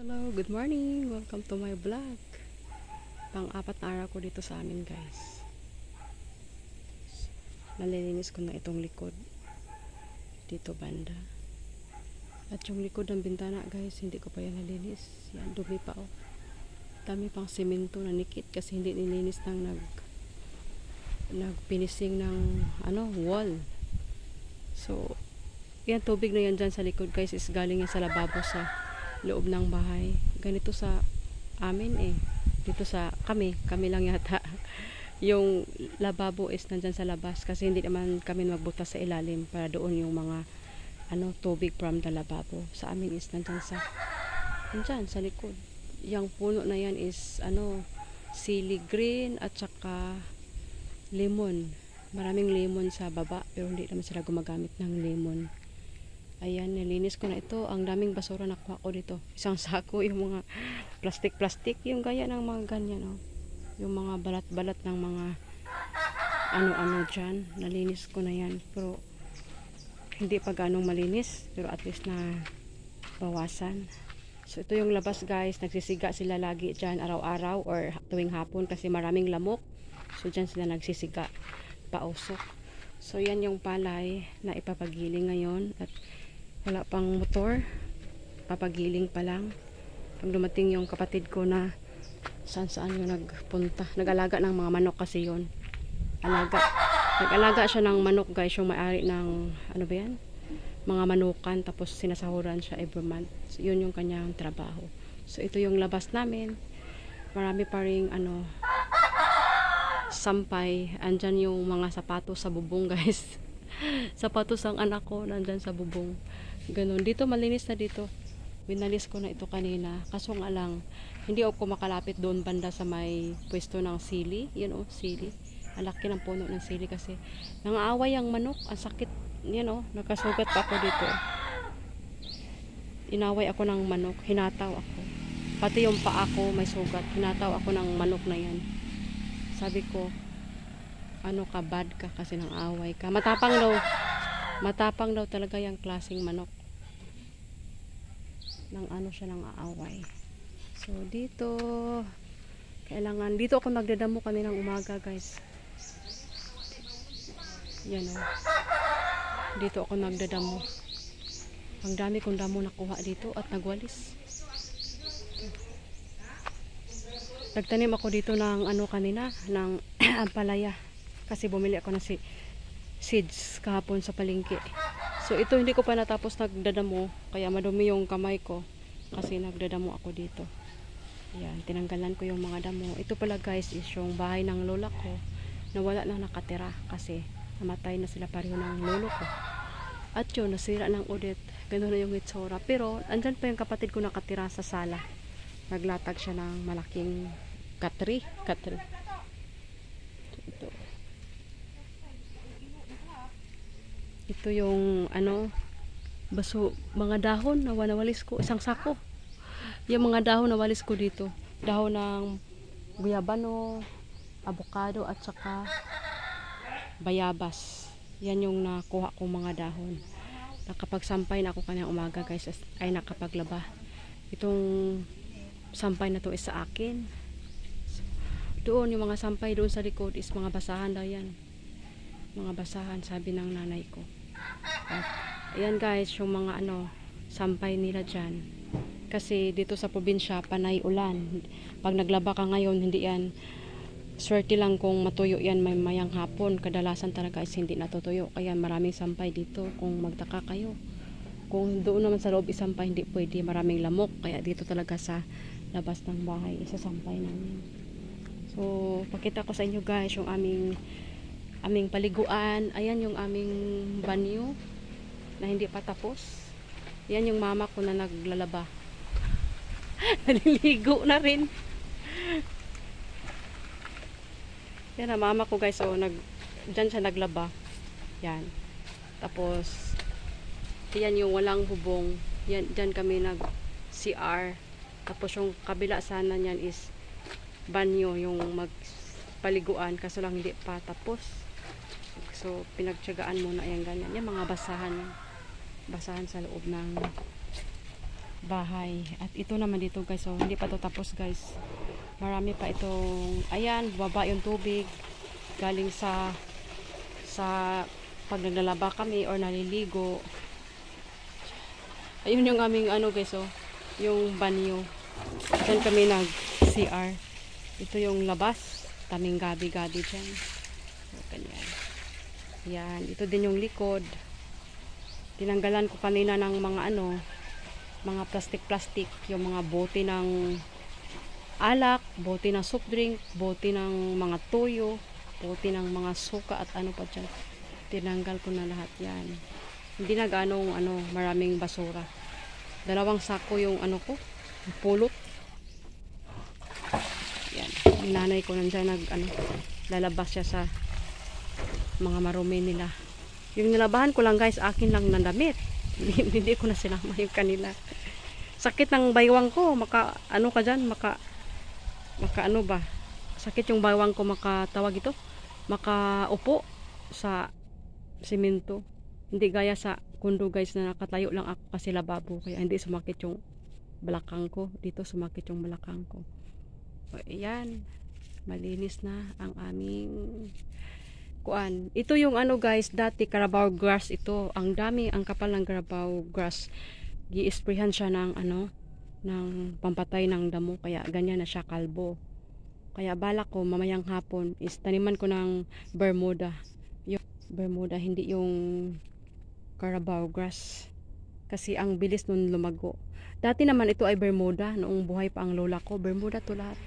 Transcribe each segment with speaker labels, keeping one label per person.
Speaker 1: Hello, good morning. Welcome to my vlog. Pang-apat na araw ko dito sa amin, guys. Nalilinis ko na itong likod. Dito banda. At yung likod ng bintana, guys, hindi ko pa yan nalinis. Yan, dumi pa, oh. Dami pang semento na nikit kasi hindi nilinis ng nagpinising ng wall. So, yan, tubig na yan dyan sa likod, guys, is galing yan sa lababo sa loob ng bahay. Ganito sa amin dito sa kami lang yata yung lababo is nandyan sa labas kasi hindi naman kami magbutas sa ilalim para doon yung mga tubig from the lababo. Sa amin is nandyan sa likod. Yung puno na yan is sili green at saka lemon. Maraming lemon sa baba pero hindi naman sila gumagamit ng lemon. Ayan, nilinis ko na ito. Ang daming basura nakuha ko dito. Isang sako, yung mga plastic, yung gaya ng mga ganyan, yung mga balat-balat ng mga ano dyan. Nalinis ko na yan. Pero, hindi pa ganong malinis. Pero at least na bawasan. So, ito yung labas, guys. Nagsisiga sila lagi dyan araw-araw or tuwing hapon kasi maraming lamok. So, dyan sila nagsisiga. Pausok. So, yan yung palay na ipapagiling ngayon. At wala pang motor, papagiling pa lang. Pag dumating yung kapatid ko na saan yung nagpunta, nag-alaga ng mga manok kasi yon. Nag-alaga siya ng manok, guys, yung may-ari ng mga manukan, tapos sinasahuran siya every month. So, yun yung kanyang trabaho. So ito yung labas namin. Marami pa ring sampay. Andyan yung mga sapatos sa bubong, guys. Sapatos ang anak ko nandyan sa bubong. Ganun. Dito malinis na dito. Winalis ko na ito kanina. Kaso nga lang, hindi ako makalapit doon banda sa may pwesto ng sili. Yan sili. Ang laki ng puno ng sili kasi nangaaway ang manok. Ang sakit. Yan nakasugat pa ako dito. Inaway ako ng manok. Hinataw ako. Pati yung paa ko may sugat. Hinataw ako ng manok na yan. Sabi ko, bad ka kasi nang away ka. Matapang daw talaga yung klaseng manok. Siya nang aaway. So, dito ako nagdadamo kaninang umaga, guys. Yan dito ako nagdadamo. Ang dami kong damo nakuha dito at nagwalis. Nagtanim ako dito ng kanina, ng ampalaya. Kasi bumili ako ng seeds kahapon sa palengke. So ito hindi ko pa natapos nagdadamo, kaya madumi yung kamay ko kasi nagdadamo ako dito. Yan, tinanggalan ko yung mga damo. Ito pala, guys, is yung bahay ng lola ko na wala nang nakatira kasi namatay na sila pareho ng lolo ko. At yun, nasira ng ulit. Ganun na yung itsura. Pero andyan pa yung kapatid ko nakatira sa sala. Naglatag siya ng malaking katri. Ito yung mga dahon na nawalis ko, isang sako. Yung mga dahon na walis ko dito, dahon ng guyabano, avocado at saka bayabas. Yan yung nakuha kong mga dahon. Nakapagsampay na ako kanina umaga, guys, ay nakapaglaba. Itong sampay na to is sa akin. Doon yung mga sampay doon sa likod is mga basahan daw yan. Mga basahan, sabi ng nanay ko. At ayan, guys, yung mga sampay nila dyan. Kasi dito sa probinsya panay ulan. Pag naglaba ka ngayon, hindi yan swerte lang kung matuyo yan mayang hapon. Kadalasan talaga is hindi natutuyo. Kaya maraming sampay dito kung magtaka kayo. Kung doon naman sa loob isampay, hindi pwede, maraming lamok. Kaya dito talaga sa labas ng bahay isasampay namin. So pakita ko sa inyo, guys, yung aming paliguan. Ayan yung aming banyo na hindi pa tapos. Yan yung mama ko na naglalaba. Naliligo na rin. Yan ang mama ko, guys. So dyan siya naglaba. Yan. Tapos yan yung walang bubong. Yan, dyan kami nag CR. Tapos yung kabila sana niyan is banyo, yung magpaliguan. Kaso lang hindi pa tapos. So pinagtiyagaan muna yan ganyan. Yung mga basahan sa loob ng bahay. At ito naman dito guys, so hindi pa to tapos guys. Marami pa itong, ayan, baba yung tubig galing sa pag naglalaba kami or naliligo. Ayun yung aming ano guys, so yung banyo. Diyan kami nag CR. Ito yung labas, taming gabi-gabi dyan. So, ganyan. Yan, ito din yung likod. Tinanggalan ko kanina ng mga ano, mga plastic-plastic, yung mga bote ng alak, bote ng soft drink, bote ng mga toyo, bote ng mga suka at ano pa dyan. Tinanggal ko na lahat yan. Hindi na ganong ano, maraming basura. 2 sako yung ano ko, pulot. Yan. Yung nanay ko nandiyan lalabas siya sa mga marumi nila. Yung nilabahan ko lang guys, akin lang na damit. Hindi ko na sinama yung kanila. Sakit ng baywang ko, ano ka dyan, maka ano ba? Sakit yung baywang ko, makatawag ito, makaupo sa simento. Hindi gaya sa kundo guys na nakatayo lang ako kasi lababo, kaya hindi sumakit yung balakang ko. Dito sumakit yung balakang ko. O, ayan, malinis na ang aming kuan. Ito yung ano guys, dati Carabao grass ito. Ang dami, ang kapal ng Carabao grass. Gi-sprayhan siya ng ano, ng pampatay ng damo, kaya ganyan na siya, kalbo. Kaya balak ko mamayang hapon is taniman ko ng Bermuda. Yung Bermuda, hindi yung Carabao grass. Kasi ang bilis nun lumago. Dati naman ito ay Bermuda, noong buhay pa ang lola ko, Bermuda to lahat.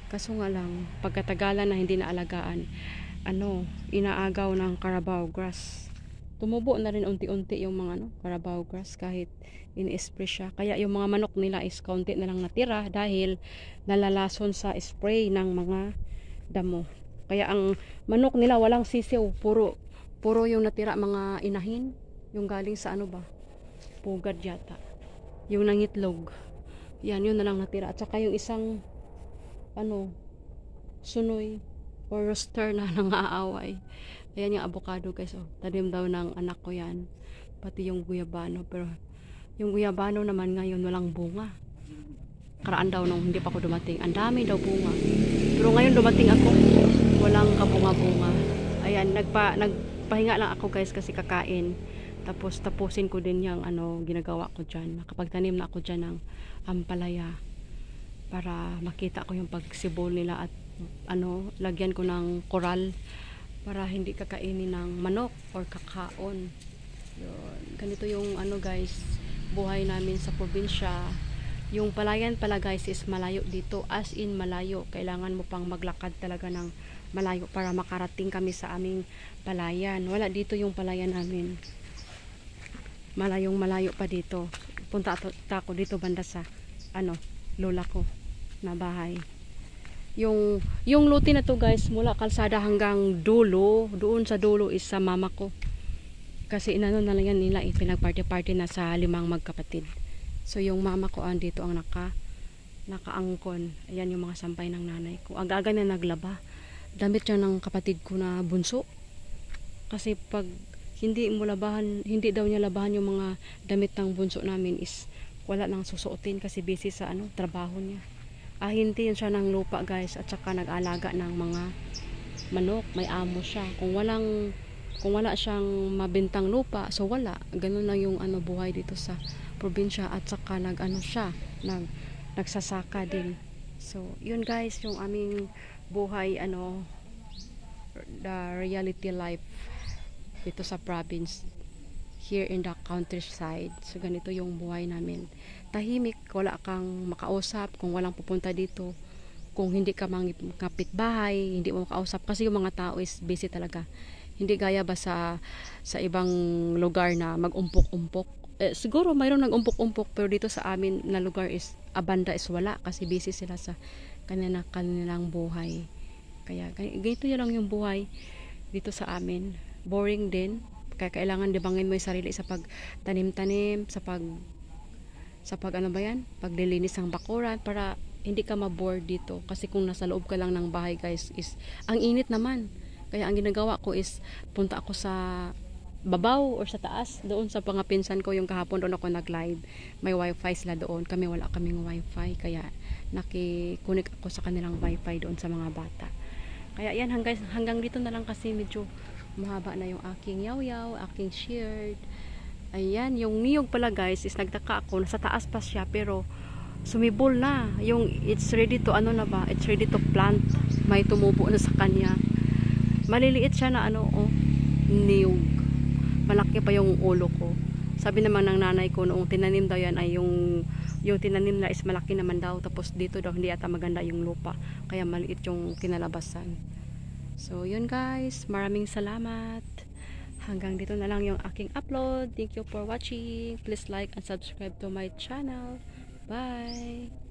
Speaker 1: Kaso nga lang, pagkatagalan na hindi naalagaan, ano, inaagaw ng Carabao grass. Tumubo na rin unti-unti yung mga ano, Carabao grass kahit ini-spray siya. Kaya yung mga manok nila is kaunti na lang natira dahil nalalason sa spray ng mga damo. Kaya ang manok nila walang sisiw, puro yung natira mga inahin, yung galing sa ano ba? Pugad yata. Yung nangitlog. Yan, yun na lang natira. At saka yung isang ano, sunoy or rooster na nang-aaway. Ayan yung avocado guys, oh. Tanim daw ng anak ko yan. Pati yung guyabano. Pero yung guyabano naman ngayon walang bunga. Karaan daw nung hindi pa ako dumating, ang dami daw bunga. Pero ngayon dumating ako, walang kabunga-bunga. Ayan, nagpahinga lang ako guys kasi kakain. Tapos tapusin ko din yung ano, ginagawa ko dyan. Nakapagtanim na ako dyan ng ampalaya. Para makita ko yung pagsibol nila at ano, lagyan ko ng koral para hindi kakainin ng manok or kakaon. Yun. Ganito yung ano guys, buhay namin sa probinsya. Yung palayan pala guys is malayo dito, as in malayo. Kailangan mo pang maglakad talaga ng malayo para makarating kami sa aming palayan. Wala dito yung palayan namin. Malayong malayo pa dito. Punta ako dito banda sa ano, lola ko na bahay. Yung luti na to guys, mula kalsada hanggang dulo, doon sa dulo is sa mama ko. Kasi inano na lang yan nila, pinag-party-party na sa 5 magkapatid. So yung mama ko andito ang nakaangkon. Ayan yung mga sampay ng nanay ko. Aga-aga na naglaba. Damit siya ng kapatid ko na bunso. Kasi pag hindi daw niya labahan yung mga damit ng bunso namin is wala nang susuotin kasi busy sa ano, trabaho niya. Ahintiin siya ng lupa guys at saka nag-alaga ng mga manok. May amo siya. Kung wala siyang mabintang lupa, so wala. Ganun lang yung ano, buhay dito sa probinsya. At saka nagsasaka din. So yun guys, yung aming buhay, ano, the reality life dito sa province, here in the countryside. So ganito yung buhay namin. Tahimik, wala kang makausap kung walang pupunta dito. Kung hindi ka kapit bahay, hindi mo makausap kasi yung mga tao is busy talaga. Hindi gaya ba sa ibang lugar na mag-umpok-umpok. Siguro mayroong nag-umpok-umpok, pero dito sa amin na lugar is abanda is wala kasi busy sila sa kanilang buhay. Kaya ganito lang yung buhay dito sa amin. Boring din. Kaya kailangan dibangin mo yung sarili sa pagtanim-tanim, sa ano ba yan? Paglilinis ng bakuran para hindi ka ma-bored dito. Kasi kung nasa loob ka lang ng bahay guys is ang init naman. Kaya ang ginagawa ko is punta ako sa babaw or sa taas. Doon sa mga pinsan ko, yung kahapon doon ako nag-live. May wifi sila doon. Kami wala kaming wifi. Kaya nakikunik ako sa kanilang wifi doon sa mga bata. Kaya yan, hanggang dito na lang kasi medyo mahaba na yung aking yaw-yaw, aking shared. Ayan, yung niyog pala guys is nagtaka ako. Nasa taas pa siya pero sumibol na. Yung it's ready to ano na ba? It's ready to plant. May tumubo na sa kanya. Maliliit siya na ano, oh, niyog. Malaki pa yung ulo ko. Sabi naman ng nanay ko noong tinanim daw yan ay yung tinanim na is malaki naman daw. Tapos dito daw hindi ata maganda yung lupa. Kaya maliit yung kinalabasan. So yun guys, maraming salamat. Hanggang dito na lang yung aking upload. Thank you for watching. Please like and subscribe to my channel. Bye!